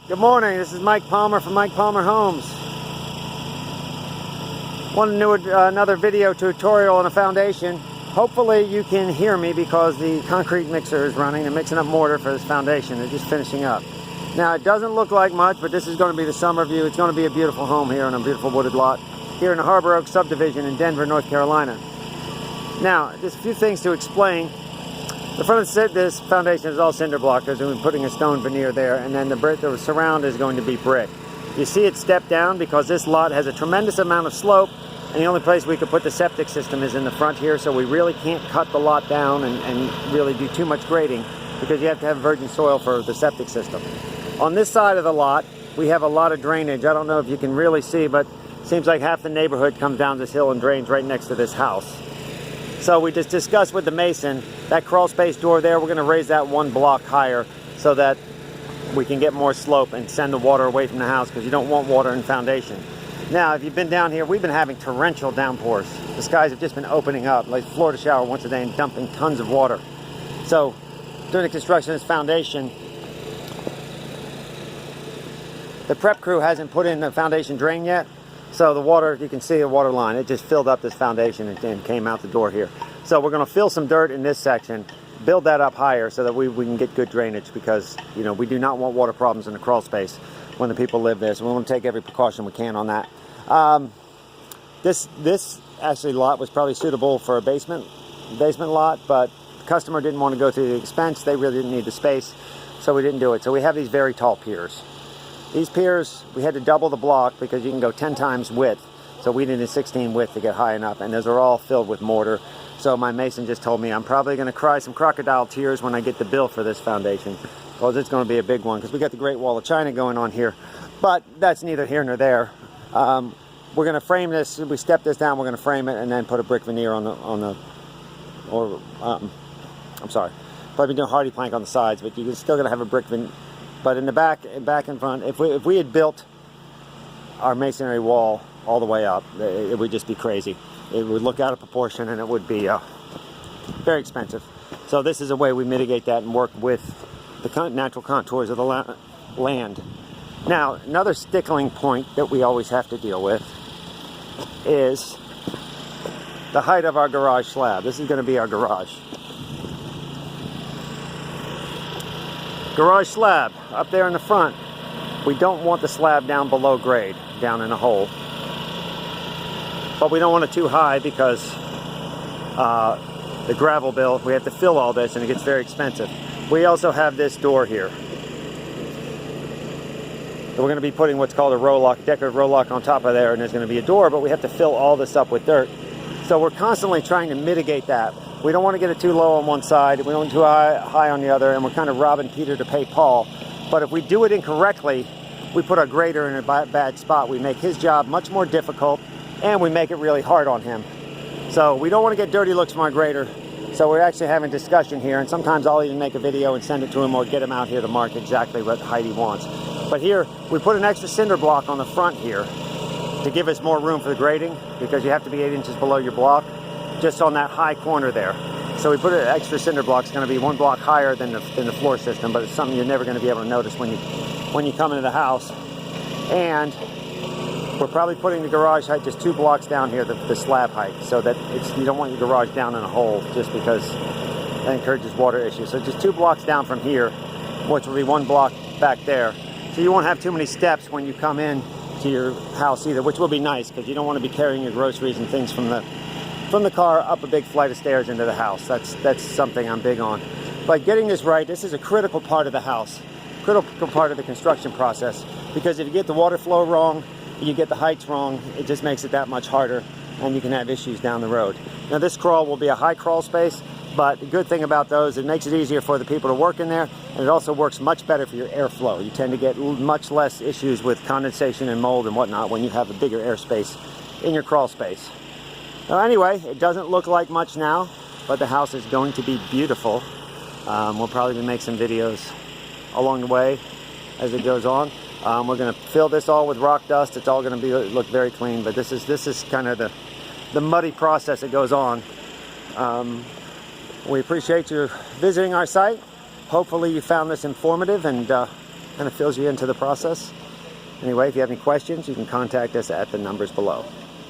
Good morning, this is Mike Palmer from Mike Palmer Homes. Want to do another video tutorial on a foundation. Hopefully you can hear me because the concrete mixer is running. They're mixing up mortar for this foundation. They're just finishing up. Now it doesn't look like much, but this is going to be the summer view. It's going to be a beautiful home here on a beautiful wooded lot here in the Harbor Oak subdivision in Denver, North Carolina. Now, just a few things to explain. The front of this foundation is all cinder block because we're putting a stone veneer there, and then the surround is going to be brick. You see it step down because this lot has a tremendous amount of slope, and the only place we could put the septic system is in the front here, so we really can't cut the lot down and really do too much grading because you have to have virgin soil for the septic system. On this side of the lot, we have a lot of drainage. I don't know if you can really see, but it seems like half the neighborhood comes down this hill and drains right next to this house. So we just discussed with the mason, that crawl space door there, we're going to raise that one block higher so that we can get more slope and send the water away from the house because you don't want water in foundation. Now, if you've been down here, we've been having torrential downpours. The skies have just been opening up, like Florida shower once a day and dumping tons of water. So during the construction of this foundation, the prep crew hasn't put in the foundation drain yet. So the water, you can see the water line, it just filled up this foundation and came out the door here. So we're going to fill some dirt in this section, build that up higher so that we can get good drainage because, you know, we do not want water problems in the crawl space when the people live there. So we want to take every precaution we can on that. This actually lot was probably suitable for a basement lot, but the customer didn't want to go through the expense. They really didn't need the space, so we didn't do it. So we have these very tall piers. These piers, we had to double the block because you can go 10 times width. So we needed 16 width to get high enough, and those are all filled with mortar. So my mason just told me I'm probably going to cry some crocodile tears when I get the bill for this foundation, because it's going to be a big one, because we got the Great Wall of China going on here. But that's neither here nor there. We're going to frame this. We step this down, we're going to frame it, and then put a brick veneer I'm sorry, probably doing hardy plank on the sides, but you're still going to have a brick veneer. But in the back and front, if we had built our masonry wall all the way up, it would just be crazy. It would look out of proportion and it would be very expensive. So this is a way we mitigate that and work with the natural contours of the land. Now, another stickling point that we always have to deal with is the height of our garage slab. This is going to be our garage. Garage slab up there in the front. We don't want the slab down below grade, down in a hole. But we don't want it too high because the gravel bill, we have to fill all this and it gets very expensive. We also have this door here. So we're going to be putting what's called a row lock, decorative row lock on top of there, and there's going to be a door, but we have to fill all this up with dirt. So we're constantly trying to mitigate that. We don't want to get it too low on one side, we don't want it too high on the other, and we're kind of robbing Peter to pay Paul. But if we do it incorrectly, we put our grader in a bad spot. We make his job much more difficult, and we make it really hard on him. So we don't want to get dirty looks from our grader. So we're actually having discussion here, and sometimes I'll even make a video and send it to him or get him out here to mark exactly what height he wants. But here, we put an extra cinder block on the front here to give us more room for the grading, because you have to be 8 inches below your block, just on that high corner there. So we put an extra cinder block. It's going to be 1 block higher than the floor system, but it's something you're never going to be able to notice when you come into the house. And we're probably putting the garage height just 2 blocks down here, the slab height, so that you don't want your garage down in a hole just because that encourages water issues. So just 2 blocks down from here, which will be 1 block back there. So you won't have too many steps when you come in to your house either, which will be nice because you don't want to be carrying your groceries and things from the car up a big flight of stairs into the house. That's something I'm big on. But getting this right, this is a critical part of the house, critical part of the construction process, because if you get the water flow wrong, you get the heights wrong, it just makes it that much harder and you can have issues down the road. Now this crawl will be a high crawl space, but the good thing about those, it makes it easier for the people to work in there, and it also works much better for your airflow. You tend to get much less issues with condensation and mold and whatnot when you have a bigger airspace in your crawl space. Well, anyway, it doesn't look like much now, but the house is going to be beautiful. We'll probably make some videos along the way as it goes on. We're going to fill this all with rock dust. It's all going to look very clean, but this is kind of the muddy process that goes on. We appreciate you visiting our site. Hopefully you found this informative, and Kind of fills you into the process. Anyway, if you have any questions, you can contact us at the numbers below.